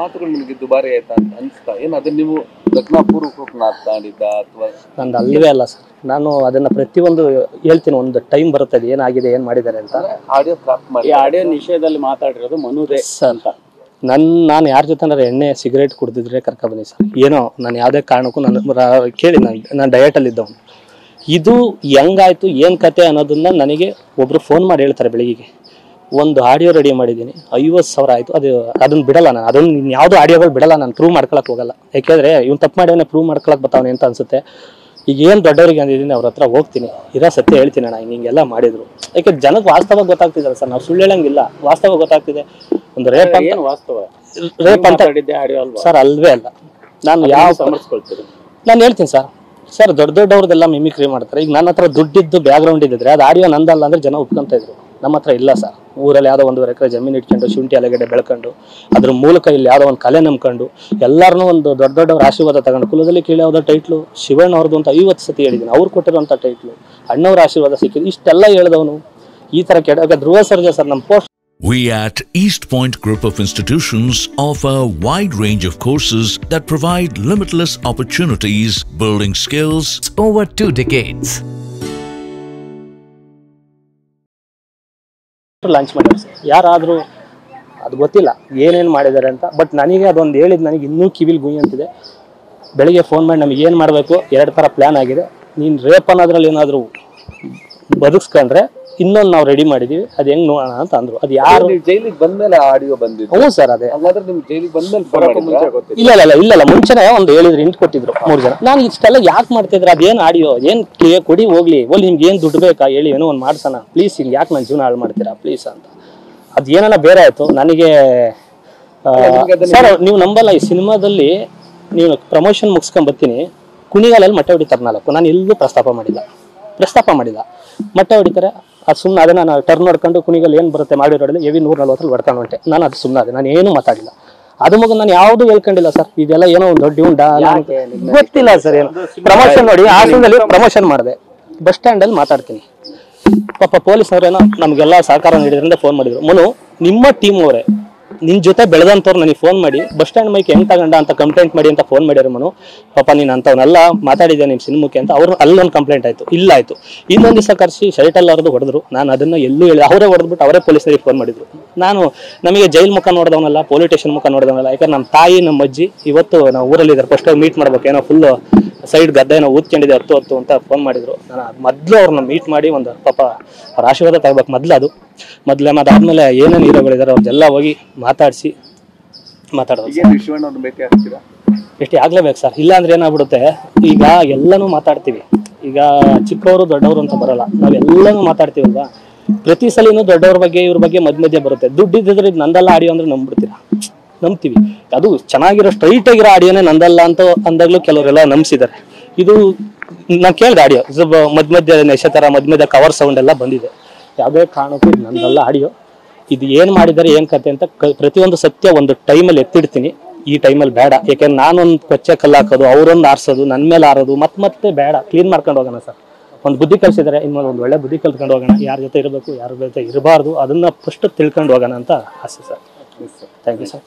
ಮಾತುಗಳು ನಿಮಗೆ ದುಬಾರಿ ಆಯ್ತಾ ಅಂತ ಅನ್ಸ್ತಾ? ಏನು ಅದನ್ನ ನೀವು ಪ್ರಜ್ಞಾಪೂರ್ವಕ ಮಾತನಾಡಿದ್ದ ಅಥವಾ? ನಂದು ಅಲ್ಲವೇ ಅಲ್ಲ ಸರ್. ನಾನು ಅದನ್ನ ಪ್ರತಿಯೊಂದು ಹೇಳ್ತೀನಿ, ಒಂದು ಟೈಮ್ ಬರುತ್ತೆ ಅದು ಏನಾಗಿದೆ ಏನು ಮಾಡಿದ್ದಾರೆ ಅಂತ. ಆಡಿಯೋ ಪ್ರಾಪ್ತ ಮಾಡಿ, ಆಡಿಯೋ ನಿಷೇಧದಲ್ಲಿ ಮಾತಾಡಿರೋದು ಮನುದೇ ಅಂತ. ನಾನು ಯಾರ ಜೊತೆ ಎಣ್ಣೆ ಸಿಗರೇಟ್ ಕುಡಿದಿದ್ರೆ ಕರ್ಕೊಬನ್ನಿ ಸರ್. ಏನೋ ನಾನು ಯಾವುದೇ ಕಾರಣಕ್ಕೂ ಕೇಳಿ ನಾನು ಡಯಟಲ್ಲಿ ಇದ್ದವನು. ಇದು ಹೆಂಗಾಯ್ತು ಏನು ಕತೆ ಅನ್ನೋದನ್ನ ನನಗೆ ಒಬ್ರು ಫೋನ್ ಮಾಡಿ ಹೇಳ್ತಾರೆ ಬೆಳಿಗ್ಗೆ. ಒಂದು ಆಡಿಯೋ ರೆಡಿ ಮಾಡಿದ್ದೀನಿ, 50,000 ಆಯಿತು. ಅದನ್ನ ಬಿಡಲ್ಲ ನಾನು, ಅದನ್ನು ಯಾವುದೋ ಆಡಿಯೋಗಳು ಬಿಡಲ್ಲ ನಾನು, ಪ್ರೂವ್ ಮಾಡ್ಕೊಳಕ್ಕೆ ಹೋಗಲ್ಲ. ಯಾಕೆಂದರೆ ಇವ್ನು ತಪ್ಪು ಮಾಡಿ ಪ್ರೂವ್ ಮಾಡ್ಕೊಳಕ್ಕೆ ಬರ್ತಾವನೆ ಅಂತ ಅನ್ಸುತ್ತೆ. ಈಗ ಏನು ದೊಡ್ಡವರಿಗೆ ಅಂದಿದ್ದೀನಿ, ಅವ್ರ ಹತ್ರ ಹೋಗ್ತೀನಿ, ಇರೋ ಸತ್ಯ ಹೇಳ್ತೀನಿ ಅಣ್ಣ ಹಿಂಗೆಲ್ಲ ಮಾಡಿದ್ರು. ಯಾಕೆ ಜನಕ್ಕೆ ವಾಸ್ತವ ಗೊತ್ತಾಗ್ತಿದ್ದಾರೆ ಸರ್, ನಾವು ಸುಳ್ಳು ಹೇಳಂಗಿಲ್ಲ, ವಾಸ್ತವ ಗೊತ್ತಾಗ್ತಿದೆ. ಒಂದು ರೇಪ್ ಅಂತ ವಾಸ್ತವ ರೇಪ್ ಅಂತ ಸರ್ ಅಲ್ವೇ ಅಲ್ಲ. ನಾನು ಯಾವ ಸಮರ್ಸ್ಕೊಳ್ತೀನಿ ನಾನು ಹೇಳ್ತೀನಿ ಸರ್ ದೊಡ್ಡವ್ರದ್ದೆಲ್ಲ ಮಿಮಿಕ್ರಿ ಮಾಡ್ತಾರೆ. ಈಗ ನನ್ನ ಹತ್ರ ದುಡ್ಡಿದ್ದು ಬ್ಯಾಕ್ಗ್ರೌಂಡ್ ಇದ್ದಿದ್ರೆ ಅದು ಆಡಿಯೋ ನಂದಲ್ಲ ಅಂದ್ರೆ ಜನ ಒಪ್ಕೊಂತ ಇದ್ರು. ನಮ್ಮ ಹತ್ರ ಇಲ್ಲ ಸರ್. ಊರಲ್ಲಿ ಯಾವುದೋ 1.5 ಎಕರೆ ಜಮೀನು ಇಟ್ಕೊಂಡು ಶುಂಠಿ ಅಲೆಗಡೆ ಬೆಳ್ಕೊಂಡು ಅದ್ರ ಮೂಲಕ ಇಲ್ಲಿ ಯಾವುದೋ ಒಂದು ಕಲೆ ನಂಬ್ಕೊಂಡು ಎಲ್ಲರನ್ನೂ ಒಂದು ದೊಡ್ಡವ್ರ ಆಶೀರ್ವಾದ ತಗೊಂಡು, ಕುಲದಲ್ಲಿ ಕೀಳಿ ಯಾವುದೋ ಟೈಟ್ಲು ಶಿವಣ್ಣ ಅವ್ರದ್ದು ಅಂತ 50 ಸತಿ ಹೇಳಿದ್ದೀನಿ. ಅವ್ರು ಕೊಟ್ಟಿರುವಂಥ ಟೈಟ್ಲು, ಅಣ್ಣವ್ರ ಆಶೀರ್ವಾದ ಸಿಕ್ಕಿದ್ದು, ಇಷ್ಟೆಲ್ಲ ಹೇಳಿದವನು ಈ ಥರ ಧ್ರುವ ಸರ್ಜಾ ಸರ್ ನಮ್ಮ post. We at East Point Group of Institutions offer a wide range of courses that provide limitless opportunities, building skills over 2 decades. Launch ಮಾಡಿದ್ರು ಸರ್. ಯಾರಾದರೂ ಅದು ಗೊತ್ತಿಲ್ಲ ಏನೇನು ಮಾಡಿದ್ದಾರೆ ಅಂತ. ಬಟ್ ನನಗೆ ಅದೊಂದು ಹೇಳಿದ್ದು ನನಗೆ ಇನ್ನೂ ಕಿವಿಲ್ ಗುಯ್ ಅಂತಿದೆ. ಬೆಳಿಗ್ಗೆ ಫೋನ್ ಮಾಡಿ ನಮಗೆ ಏನು ಮಾಡಬೇಕು 2 ಥರ ಪ್ಲ್ಯಾನ್ ಆಗಿದೆ, ನೀನು ರೇಪ್ ಅನ್ನೋದ್ರಲ್ಲಿ ಏನಾದರೂ ಬದುಕ್ಸ್ಕೊಂಡ್ರೆ ಇನ್ನೊಂದು ನಾವು ರೆಡಿ ಮಾಡಿದೀವಿ, ಅದು ಹೆಂಗ್ ನೋಡೋಣ ಅಂತ ಅಂದ್ರು. ಅದು ಯಾರು ಜೈಲಿಗೆ ಬಂದ್ಮೇಲೆ ಆಡಿಯೋ ಬಂದಿದ್ದು? ಹ್ಞೂ ಸರ್. ಅದೇ ಹಾಗಾದ್ರೆ ನಿಮ್ಗೆ ಜೈಲಿಗೆ ಬಂದ್ಮೇಲೆ ಇಲ್ಲ ಮುಂಚೆನೆ ಒಂದು ಹೇಳಿದ್ರು, ಇಂಟ್ ಕೊಟ್ಟಿದ್ರು 3 ಜನ. ನಾನು ಇಷ್ಟೆಲ್ಲ ಯಾಕೆ ಮಾಡ್ತಿದ್ರೆ, ಅದೇನು ಆಡಿಯೋ ಏನು ಕೊಡಿ ಹೋಗ್ಲಿ, ನಿಮ್ಗೆ ಏನು ದುಡ್ಡು ಬೇಕಾ ಹೇಳಿ, ಏನೋ ಒಂದು ಮಾಡ್ಸೋಣ ಪ್ಲೀಸ್, ಹಿಂಗೆ ಯಾಕೆ ನನ್ನ ಜೀವನ ಹಾಳು ಮಾಡ್ತೀರಾ ಪ್ಲೀಸ್ ಅಂತ. ಅದು ಏನಾನ ಬೇರೆ ಆಯ್ತು ನನಗೆ. ಸರ್ ನೀವು ನಂಬಲ್ಲ, ಈ ಸಿನಿಮಾದಲ್ಲಿ ನೀವು ಪ್ರಮೋಷನ್ ಮುಗಿಸ್ಕೊಂಡ್ ಬರ್ತೀನಿ, ಕುಣಿಗಾಲಲ್ಲಿ ಮೊಟ್ಟೆ ಹೊಡಿತಾರೆ 4. ನಾನು ಎಲ್ಲೂ ಪ್ರಸ್ತಾಪ ಮಾಡಿಲ್ಲ. ಮೊಟ್ಟೆ ಹೊಡಿತಾರೆ, ಅದು ಸುಮ್ಮನೆ ಅದನ್ನ ನಾನು ಟರ್ನ್ ಹೊಡ್ಕೊಂಡು ಕುಣಿಗಲ್ಲಿ ಏನು ಬರುತ್ತೆ ಮಾಡಿ ರೋಡಲ್ಲಿ ಹೆವಿ 140 ಹೊಡ್ಕೊಂಡು ಹೊಂಟೆ. ನಾನು ಅದು ಸುಮ್ಮನೆ ಅದೇ, ನಾನು ಏನು ಮಾತಾಡಿಲ್ಲ. ಅದು ಮಗ ನಾನು ಯಾವುದು ಹೇಳ್ಕೊಂಡಿಲ್ಲ ಸರ್. ಇದೆಲ್ಲ ಏನೋ ಒಂದು ದೊಡ್ಡ ಗೊತ್ತಿಲ್ಲ ಸರ್. ಏನು ಪ್ರಮೋಷನ್ ನೋಡಿ, ಹಾಸನದಲ್ಲಿ ಪ್ರಮೋಷನ್ ಮಾಡಿದೆ, ಬಸ್ ಸ್ಟ್ಯಾಂಡಲ್ಲಿ ಮಾತಾಡ್ತೀನಿ. ಪಾಪ ಪೊಲೀಸ್ನವ್ರೇನೋ ನಮಗೆಲ್ಲ ಸಹಕಾರ ನೀಡಿದ್ರಿಂದ ಫೋನ್ ಮಾಡಿದ್ರು, ಮನು ನಿಮ್ಮ ಟೀಮ್ ಅವರೇ ನಿನ್ ಜೊತೆ ಬೆಳೆದಂತವ್ರು ನನಗೆ ಫೋನ್ ಮಾಡಿ ಬಸ್ ಸ್ಟ್ಯಾಂಡ್ ಮೈಕ್ ಹೆಂಗ್ ತಗೊಂಡ ಅಂತ ಕಂಪ್ಲೇಂಟ್ ಮಾಡಿ ಅಂತ ಫೋನ್ ಮಾಡ್ಯಾರ. ಮನು ಪಾಪ ನೀನು ಅಂತವನ್ನೆಲ್ಲ ಮಾತಾಡಿದ್ದೆ ನಿಮ್ಮ ಸಿನಿಮಾಕ್ಕೆ ಅಂತ ಅವ್ರು ಅಲ್ಲೊಂದು ಕಂಪ್ಲೇಂಟ್ ಆಯ್ತು. ಇಲ್ಲ ಆಯ್ತು, ಇನ್ನೊಂದು ದಿವಸ ಕರೆಸಿ ಶರ್ಟಲ್ಲಿ ಅವ್ರದ್ದು ಹೊಡೆದ್ರು. ನಾನು ಅದನ್ನ ಎಲ್ಲೂ ಹೇಳಿ, ಅವರೇ ಹೊಡೆದ್ಬಿಟ್ಟು ಅವರೇ ಪೊಲೀಸರಿಗೆ ಫೋನ್ ಮಾಡಿದ್ರು. ನಮಗೆ ಜೈಲ್ ಮುಖ ನೋಡಿದವನಲ್ಲ, ಪೊಲೀಸ್ ಸ್ಟೇಷನ್ ಮುಖ ನೋಡಿದವನಲ್ಲ. ಯಾಕಂದ್ರೆ ನಮ್ಮ ತಾಯಿ ನಮ್ಮ ಅಜ್ಜಿ ಇವತ್ತು ನಾವು ಊರಲ್ಲಿ ಇದ್ದಾರೆ, ಫಸ್ಟ್ ಮೀಟ್ ಮಾಡ್ಬೇಕು, ಏನೋ ಫುಲ್ ಸೈಡ್ ಗದ್ದೆ ಏನೋ ಊದ್ಕೊಂಡಿದೆ 10 ಅಂತ ಫೋನ್ ಮಾಡಿದ್ರು. ನಾನು ಮೊದಲು ಅವ್ರನ್ನ ಮೀಟ್ ಮಾಡಿ ಒಂದು ಪಾಪ ಅವ್ರ ಆಶೀರ್ವಾದ ತಗೋಬೇಕು ಮೊದಲು. ಅದಾದ್ಮೇಲೆ ಏನೇನು ಹೀರೋಗಳಿದ್ದಾರೆ ಅವ್ರದ್ದೆಲ್ಲ ಹೋಗಿ ಮಾತಾಡಿಸಿ ಮಾತಾಡೋದು. ಎಷ್ಟು ಆಗ್ಲೇಬೇಕು ಸರ್, ಇಲ್ಲ ಅಂದ್ರೆ ಏನಾಗ್ಬಿಡುತ್ತೆ, ಈಗ ಎಲ್ಲನೂ ಮಾತಾಡ್ತೀವಿ. ಈಗ ಚಿಕ್ಕವರು ದೊಡ್ಡವರು ಅಂತ ಬರಲ್ಲ, ನಾವೆಲ್ಲನೂ ಮಾತಾಡ್ತೀವಲ್ವಾ. ಪ್ರತಿ ಸಲಿನೂ ದೊಡ್ಡವ್ರ ಬಗ್ಗೆ ಇವ್ರ ಬಗ್ಗೆ ಮಧ್ಯೆ ಬರುತ್ತೆ. ದುಡ್ಡಿದ್ರೆ ಇದು ನಂದಲ್ಲ ಆಡಿಯೋ ಅಂದ್ರೆ ನಂಬ್ತೀವಿ. ಅದು ಚೆನ್ನಾಗಿರೋ ಸ್ಟ್ರೈಟ್ ಆಗಿರೋ ಆಡಿಯೋನೇ ನಂದಲ್ಲ ಅಂತ ಅಂದಾಗ್ಲೂ ಕೆಲವರೆಲ್ಲ ನಂಬಿಸಿದ್ದಾರೆ. ಇದು ನಾನು ಕೇಳಿದೆ ಆಡಿಯೋ ಮಧ್ಯ ನಕ್ಷತ್ರ ಮಧ್ಯ ಕವರ್ ಸೌಂಡ್ ಎಲ್ಲ ಬಂದಿದೆ. ಯಾವುದೇ ಕಾರಣಕ್ಕೂ ಇದು ನಂದಲ್ಲ ಆಡಿಯೋ. ಇದು ಏನು ಮಾಡಿದ್ದಾರೆ ಏನು ಕತೆ ಅಂತ ಪ್ರತಿಯೊಂದು ಸತ್ಯ ಒಂದು ಟೈಮಲ್ಲಿ ಎತ್ತಿಡ್ತೀನಿ. ಈ ಟೈಮಲ್ಲಿ ಬೇಡ, ಯಾಕೆಂದ್ರೆ ನಾನೊಂದು ಕೊಚ್ಚೆ ಕಲ್ಲು ಹಾಕೋದು, ಅವರೊಂದು ಆರಿಸೋದು, ನನ್ನ ಮೇಲೆ ಆರೋದು ಮತ್ತೆ ಬೇಡ. ಕ್ಲೀನ್ ಮಾಡ್ಕೊಂಡು ಹೋಗೋಣ ಸರ್. ಒಂದು ಬುದ್ಧಿ ಕಲಿಸಿದ್ದಾರೆ, ಇನ್ನೊಂದು ಒಂದು ಒಳ್ಳೆ ಬುದ್ಧಿ ಕಲ್ತ್ಕೊಂಡು ಹೋಗೋಣ. ಯಾರ ಜೊತೆ ಇರಬೇಕು, ಯಾರ ಜೊತೆ ಇರಬಾರ್ದು, ಅದನ್ನ ಫಸ್ಟ್ ತಿಳ್ಕೊಂಡು ಹೋಗೋಣ ಅಂತ ಆಸೆ ಸರ್. Thank you sir.